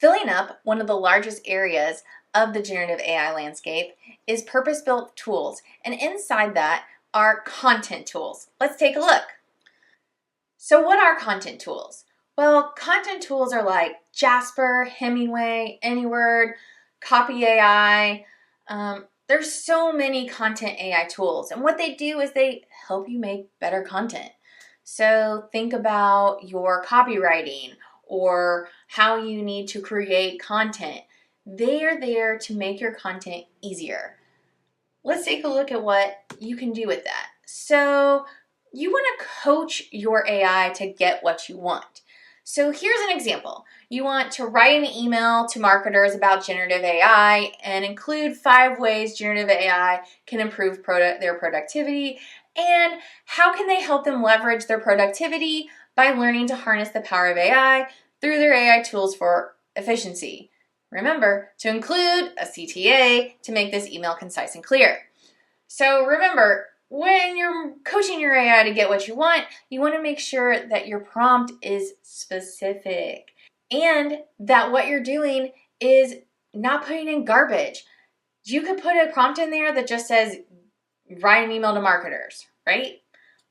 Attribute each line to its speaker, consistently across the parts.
Speaker 1: Filling up one of the largest areas of the generative AI landscape is purpose-built tools, and inside that are content tools. Let's take a look. So what are content tools? Well, content tools are like Jasper, Hemingway, Anyword, Copy.ai. There's so many content AI tools, and what they do is they help you make better content. So think about your copywriting or how you need to create content. They are there to make your content easier. Let's take a look at what you can do with that. So you want to coach your AI to get what you want. So here's an example. You want to write an email to marketers about generative AI and include 5 ways generative AI can improve their productivity and how can they help them leverage their productivity by learning to harness the power of AI through their AI tools for efficiency. Remember to include a CTA to make this email concise and clear. So remember, when you're coaching your AI to get what you want to make sure that your prompt is specific and that what you're doing is not putting in garbage. You could put a prompt in there that just says, write an email to marketers, right?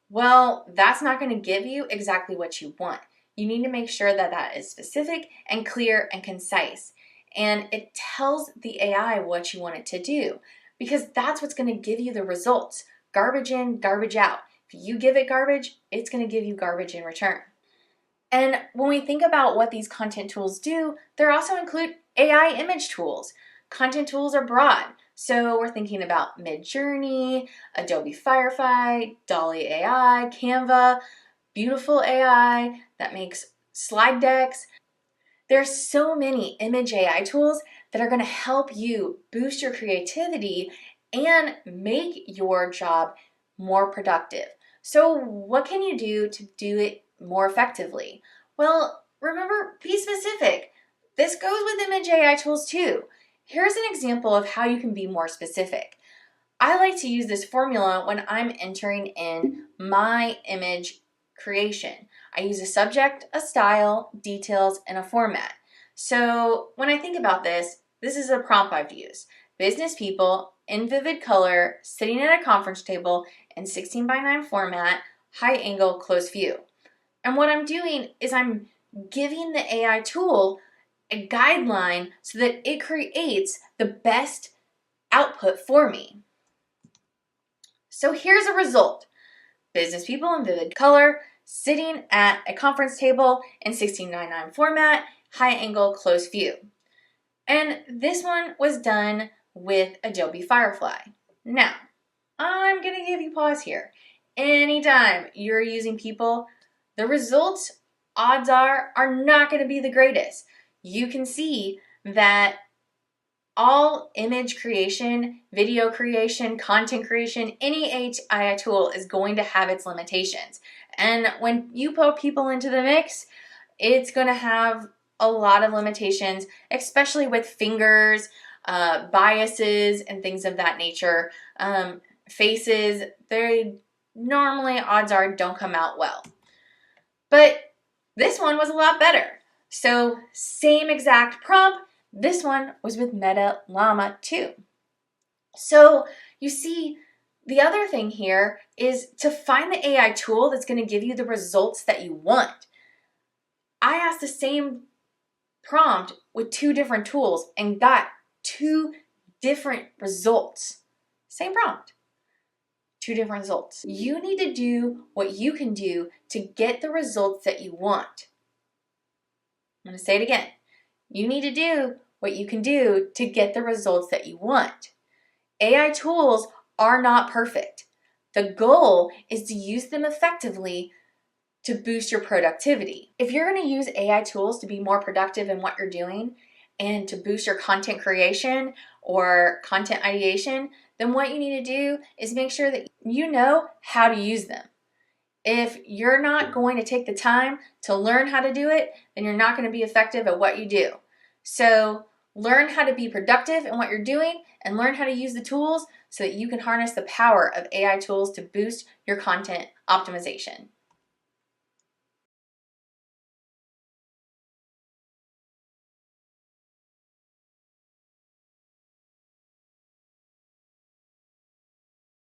Speaker 1: Well, that's not going to give you exactly what you want. You need to make sure that that is specific and clear and concise. And it tells the AI what you want it to do because that's what's going to give you the results. Garbage in, garbage out. If you give it garbage, it's going to give you garbage in return. And when we think about what these content tools do, they also include AI image tools. Content tools are broad. So we're thinking about Midjourney, Adobe Firefly, DALL-E AI, Canva, Beautiful.ai that makes slide decks. There's so many image AI tools that are going to help you boost your creativity and make your job more productive. So what can you do to do it more effectively? Well, remember, be specific. This goes with image AI tools too. Here's an example of how you can be more specific. I like to use this formula when I'm entering in my image creation. I use a subject, a style, details, and a format. So when I think about this, this is a prompt I've used. Business people in vivid color, sitting at a conference table in 16:9 format, high angle, close view. And what I'm doing is I'm giving the AI tool a guideline so that it creates the best output for me. So here's a result. Business people in vivid color, sitting at a conference table in 16:9 format, high angle, close view. And this one was done with Adobe Firefly. Now, I'm going to give you pause here. Anytime you're using people, the results, odds are not going to be the greatest. You can see that all image creation, video creation, content creation, any AI tool is going to have its limitations. And when you put people into the mix, it's going to have a lot of limitations, especially with fingers, biases, and things of that nature. Faces, they normally, odds are, don't come out well. But this one was a lot better. So same exact prompt, this one was with Meta Llama 2. So you see, the other thing here is to find the AI tool that's going to give you the results that you want. I asked the same prompt with 2 different tools and got 2 different results. Same prompt, 2 different results. You need to do what you can do to get the results that you want. I'm going to say it again. You need to do what you can do to get the results that you want. AI tools are not perfect. The goal is to use them effectively to boost your productivity. If you're going to use AI tools to be more productive in what you're doing and to boost your content creation or content ideation, then what you need to do is make sure that you know how to use them. If you're not going to take the time to learn how to do it, then you're not going to be effective at what you do. So learn how to be productive in what you're doing and learn how to use the tools so that you can harness the power of AI tools to boost your content optimization.